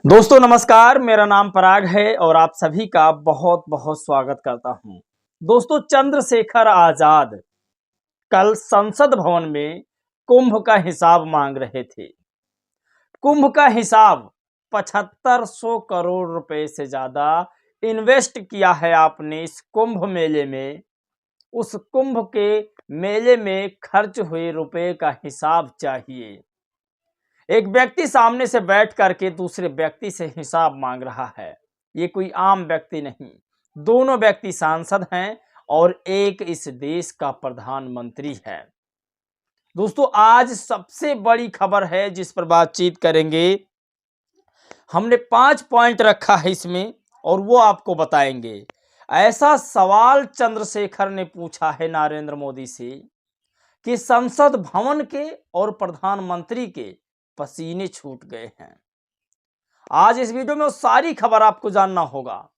दोस्तों नमस्कार, मेरा नाम पराग है और आप सभी का बहुत बहुत स्वागत करता हूं। दोस्तों, चंद्रशेखर आजाद कल संसद भवन में कुंभ का हिसाब मांग रहे थे। कुंभ का हिसाब 7500 करोड़ रुपए से ज्यादा इन्वेस्ट किया है आपने इस कुंभ मेले में। उस कुंभ के मेले में खर्च हुए रुपए का हिसाब चाहिए। एक व्यक्ति सामने से बैठ करके दूसरे व्यक्ति से हिसाब मांग रहा है। ये कोई आम व्यक्ति नहीं, दोनों व्यक्ति सांसद हैं और एक इस देश का प्रधानमंत्री है। दोस्तों, आज सबसे बड़ी खबर है जिस पर बातचीत करेंगे। हमने 5 पॉइंट रखा है इसमें और वो आपको बताएंगे। ऐसा सवाल चंद्रशेखर ने पूछा है नरेंद्र मोदी से कि संसद भवन के और प्रधानमंत्री के पसीने छूट गए हैं। आज इस वीडियो में वो सारी खबर आपको जानना होगा।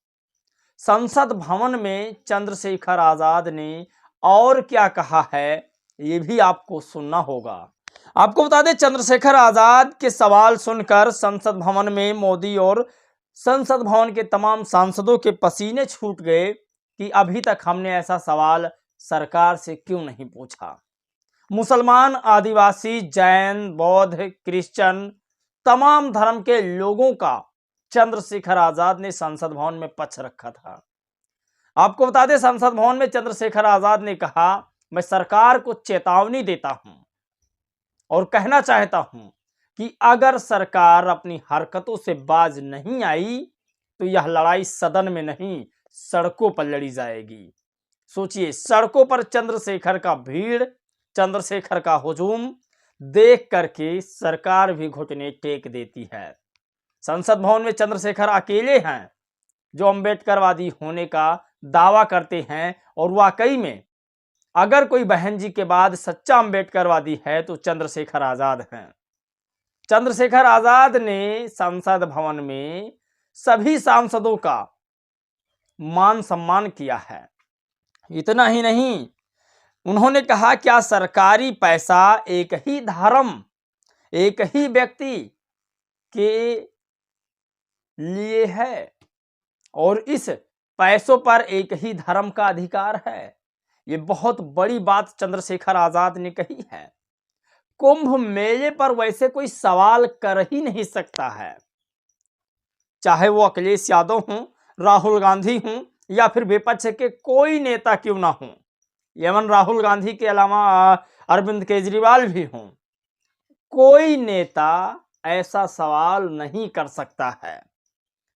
संसद भवन में चंद्रशेखर आजाद ने और क्या कहा है, ये भी आपको सुनना होगा। आपको बता दें, चंद्रशेखर आजाद के सवाल सुनकर संसद भवन में मोदी और संसद भवन के तमाम सांसदों के पसीने छूट गए कि अभी तक हमने ऐसा सवाल सरकार से क्यों नहीं पूछा। मुसलमान, आदिवासी, जैन, बौद्ध, क्रिश्चियन, तमाम धर्म के लोगों का चंद्रशेखर आजाद ने संसद भवन में पक्ष रखा था। आपको बता दें, संसद भवन में चंद्रशेखर आजाद ने कहा, मैं सरकार को चेतावनी देता हूं और कहना चाहता हूं कि अगर सरकार अपनी हरकतों से बाज नहीं आई तो यह लड़ाई सदन में नहीं, सड़कों पर लड़ी जाएगी। सोचिए, सड़कों पर चंद्रशेखर का भीड़, चंद्रशेखर का हुजूम देख करके सरकार भी घुटने टेक देती है। संसद भवन में चंद्रशेखर अकेले हैं जो अंबेडकरवादी होने का दावा करते हैं और वाकई में अगर कोई बहन जी के बाद सच्चा अंबेडकरवादी है तो चंद्रशेखर आजाद हैं। चंद्रशेखर आजाद ने संसद भवन में सभी सांसदों का मान सम्मान किया है। इतना ही नहीं, उन्होंने कहा, क्या सरकारी पैसा एक ही धर्म, एक ही व्यक्ति के लिए है और इस पैसों पर एक ही धर्म का अधिकार है। ये बहुत बड़ी बात चंद्रशेखर आजाद ने कही है। कुंभ मेले पर वैसे कोई सवाल कर ही नहीं सकता है, चाहे वो अखिलेश यादव हों, राहुल गांधी हों या फिर विपक्ष के कोई नेता क्यों ना हों, एवं राहुल गांधी के अलावा अरविंद केजरीवाल भी हों। कोई नेता ऐसा सवाल नहीं कर सकता है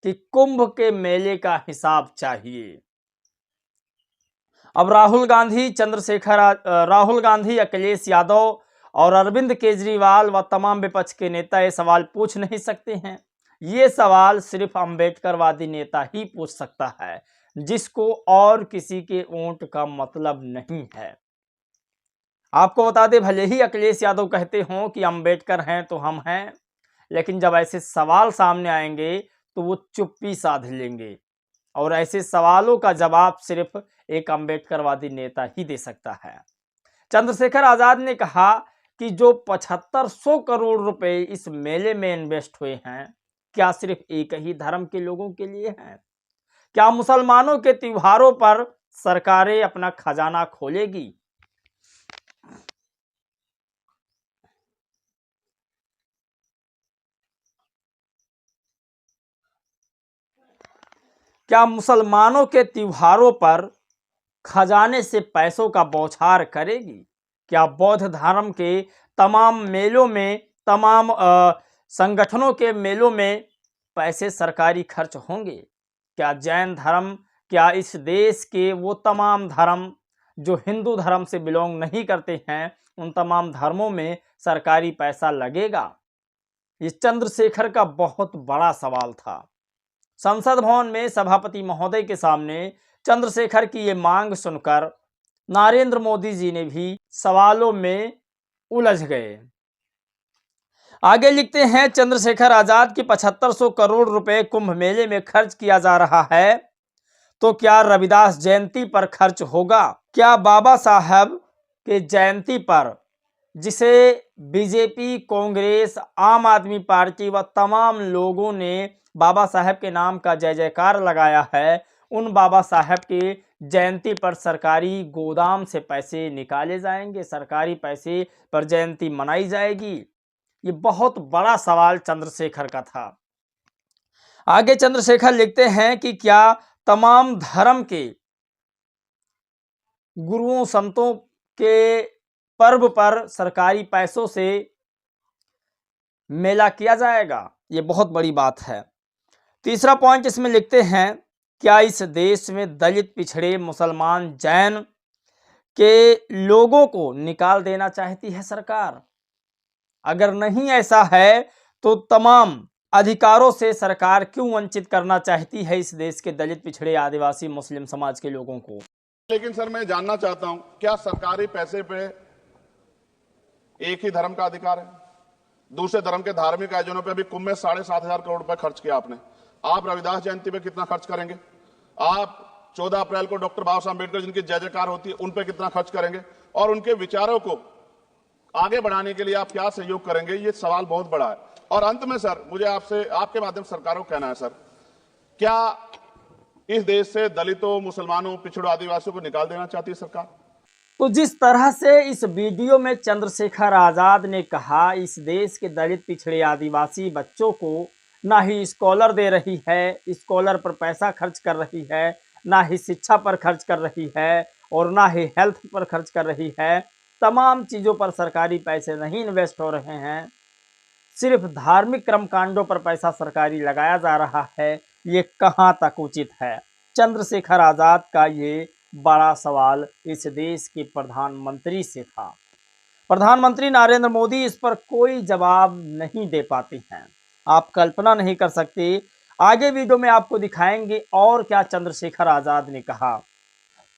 कि कुंभ के मेले का हिसाब चाहिए। अब राहुल गांधी, अखिलेश यादव और अरविंद केजरीवाल व तमाम विपक्ष के नेता ये सवाल पूछ नहीं सकते हैं। ये सवाल सिर्फ अंबेडकरवादी नेता ही पूछ सकता है, जिसको और किसी के वोट का मतलब नहीं है। आपको बता दें, भले ही अखिलेश यादव कहते हों कि अंबेडकर हैं तो हम हैं, लेकिन जब ऐसे सवाल सामने आएंगे तो वो चुप्पी साध लेंगे और ऐसे सवालों का जवाब सिर्फ एक अंबेडकरवादी नेता ही दे सकता है। चंद्रशेखर आजाद ने कहा कि जो 7500 करोड़ रुपए इस मेले में इन्वेस्ट हुए हैं, क्या सिर्फ एक ही धर्म के लोगों के लिए हैं? क्या मुसलमानों के त्योहारों पर सरकारें अपना खजाना खोलेगी? क्या मुसलमानों के त्योहारों पर खजाने से पैसों का बौछार करेगी? क्या बौद्ध धर्म के तमाम मेलों में, तमाम संगठनों के मेलों में पैसे सरकारी खर्च होंगे? क्या जैन धर्म, क्या इस देश के वो तमाम धर्म जो हिंदू धर्म से बिलोंग नहीं करते हैं, उन तमाम धर्मों में सरकारी पैसा लगेगा? ये चंद्रशेखर का बहुत बड़ा सवाल था। संसद भवन में सभापति महोदय के सामने चंद्रशेखर की ये मांग सुनकर नरेंद्र मोदी जी ने भी सवालों में उलझ गए। आगे लिखते हैं, चंद्रशेखर आजाद की 7500 करोड़ रुपए कुंभ मेले में खर्च किया जा रहा है, तो क्या रविदास जयंती पर खर्च होगा? क्या बाबा साहब के जयंती पर, जिसे बीजेपी, कांग्रेस, आम आदमी पार्टी व तमाम लोगों ने बाबा साहब के नाम का जय जयकार लगाया है, उन बाबा साहब की जयंती पर सरकारी गोदाम से पैसे निकाले जाएंगे, सरकारी पैसे पर जयंती मनाई जाएगी। ये बहुत बड़ा सवाल चंद्रशेखर का था। आगे चंद्रशेखर लिखते हैं कि क्या तमाम धर्म के गुरुओं संतों के पर्व पर सरकारी पैसों से मेला किया जाएगा? ये बहुत बड़ी बात है। तीसरा पॉइंट इसमें लिखते हैं, क्या इस देश में दलित, पिछड़े, मुसलमान, जैन के लोगों को निकाल देना चाहती है सरकार? अगर नहीं ऐसा है तो तमाम अधिकारों से सरकार क्यों वंचित करना चाहती है इस देश के दलित, पिछड़े, आदिवासी, मुस्लिम समाज के लोगों को? लेकिन सर मैं जानना चाहता हूं, क्या सरकारी पैसे पे एक ही धर्म का अधिकार है? दूसरे धर्म के धार्मिक आयोजनों पे अभी कुंभ में 7,500 करोड़ रुपए खर्च किया आपने। आप रविदास जयंती पे कितना खर्च करेंगे? आप 14 अप्रैल को डॉक्टर बाबा साहब अम्बेडकर जिनकी जय जयकार होती है उन पे कितना खर्च करेंगे? और उनके विचारों को आगे बढ़ाने के लिए आप क्या सहयोग करेंगे? ये सवाल बहुत बड़ा है। और अंत में सर मुझे आपसे, आपके माध्यम से सरकारों को कहना है सर, क्या इस देश से दलितों, मुसलमानों, पिछड़ों, आदिवासियों को निकाल देना चाहती है सरकार? तो जिस तरह से इस वीडियो में चंद्रशेखर आजाद ने कहा, इस देश के दलित, पिछड़े, आदिवासी बच्चों को ना ही स्कॉलर दे रही है, स्कॉलर पर पैसा खर्च कर रही है, ना ही शिक्षा पर खर्च कर रही है और ना ही हेल्थ पर खर्च कर रही है, तमाम चीज़ों पर सरकारी पैसे नहीं इन्वेस्ट हो रहे हैं, सिर्फ धार्मिक कर्मकांडों पर पैसा सरकारी लगाया जा रहा है, ये कहाँ तक उचित है? चंद्रशेखर आजाद का ये बड़ा सवाल इस देश के प्रधानमंत्री से था। प्रधानमंत्री नरेंद्र मोदी इस पर कोई जवाब नहीं दे पाते हैं। आप कल्पना नहीं कर सकते। आगे वीडियो में आपको दिखाएंगे और क्या चंद्रशेखर आजाद ने कहा।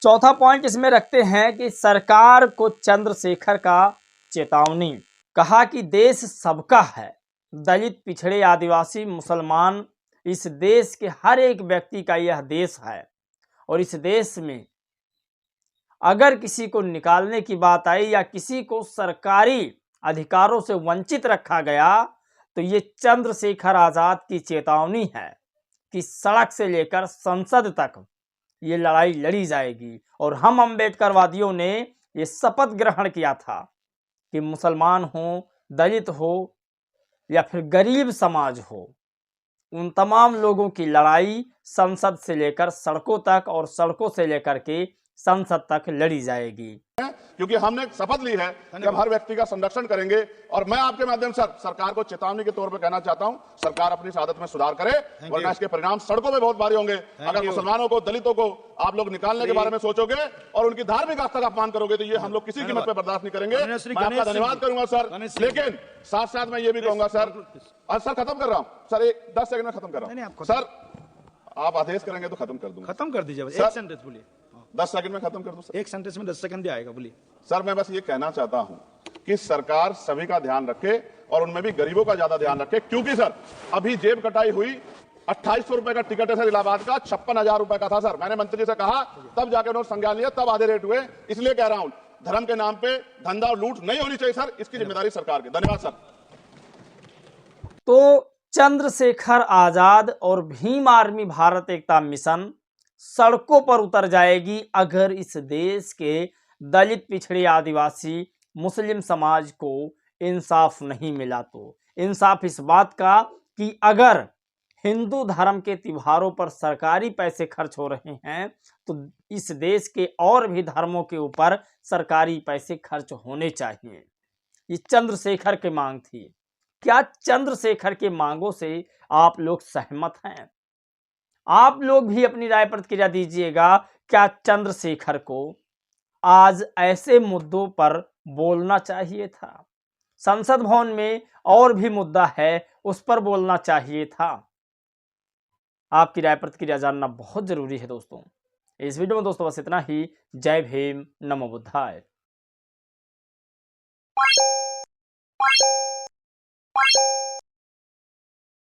चौथा पॉइंट इसमें रखते हैं कि सरकार को चंद्रशेखर का चेतावनी। कहा कि देश सबका है, दलित, पिछड़े, आदिवासी, मुसलमान, इस देश के हर एक व्यक्ति का यह देश है और इस देश में अगर किसी को निकालने की बात आई या किसी को सरकारी अधिकारों से वंचित रखा गया तो ये चंद्रशेखर आजाद की चेतावनी है कि सड़क से लेकर संसद तक ये लड़ाई लड़ी जाएगी। और हम अम्बेडकरवादियों ने ये शपथ ग्रहण किया था कि मुसलमान हो, दलित हो या फिर गरीब समाज हो, उन तमाम लोगों की लड़ाई संसद से लेकर सड़कों तक और सड़कों से लेकर के संसद तक लड़ी जाएगी। क्योंकि हमने शपथ ली है कि हम हर व्यक्ति का संरक्षण करेंगे। और मैं आपके माध्यम से सरकार को चेतावनी के तौर पर कहना चाहता हूं, सरकार अपनी आदत में सुधार करे वरना इसके परिणाम सड़कों में बहुत भारी होंगे। अगर मुसलमानों को, दलितों को आप लोग निकालने के बारे में सोचोगे और उनकी धार्मिक आस्था का अपमान करोगे तो ये हम लोग किसी कीमत पर बर्दाश्त नहीं करेंगे। मैं आपका धन्यवाद करूंगा सर, लेकिन साथ साथ मैं ये भी कहूंगा सर, सर खत्म कर रहा हूं सर, 10 सेकंड में खत्म कर रहा हूं सर, आप आदेश करेंगे तो खत्म कर दूंगा। खत्म कर दीजिए, एक सेंटेंस बोलिए। 10 सेकंड में खत्म कर दूं सर? एक सेंटेंस में 10 सेकंड भी आएगा, बोलिए। सर मैं बस ये कहना चाहता हूं कि सरकार सभी का ध्यान रखे और उनमें भी गरीबों का ज्यादा ध्यान रखे, क्योंकि सर अभी जेब कटाई हुई 2800 रुपए का टिकट है सर इलाहाबाद का, 56,000 रुपए का था सर। मैंने मंत्री से कहा तब जाकर उन्होंने संज्ञान लिया, तब आधे रेट हुए। इसलिए कह रहा हूं धर्म के नाम पे धंधा और लूट नहीं होनी चाहिए सर, इसकी जिम्मेदारी सरकार की। धन्यवाद सर। तो चंद्रशेखर आजाद और भीम आर्मी भारत एकता मिशन सड़कों पर उतर जाएगी अगर इस देश के दलित, पिछड़े, आदिवासी, मुस्लिम समाज को इंसाफ नहीं मिला तो। इंसाफ इस बात का कि अगर हिंदू धर्म के त्योहारों पर सरकारी पैसे खर्च हो रहे हैं तो इस देश के और भी धर्मों के ऊपर सरकारी पैसे खर्च होने चाहिए। ये चंद्रशेखर की मांग थी। क्या चंद्रशेखर के मांगों से आप लोग सहमत हैं? आप लोग भी अपनी राय प्रतिक्रिया दीजिएगा। क्या चंद्रशेखर को आज ऐसे मुद्दों पर बोलना चाहिए था? संसद भवन में और भी मुद्दा है, उस पर बोलना चाहिए था। आपकी राय प्रतिक्रिया जानना बहुत जरूरी है दोस्तों। इस वीडियो में दोस्तों बस इतना ही। जय भीम, नमो बुद्धाय।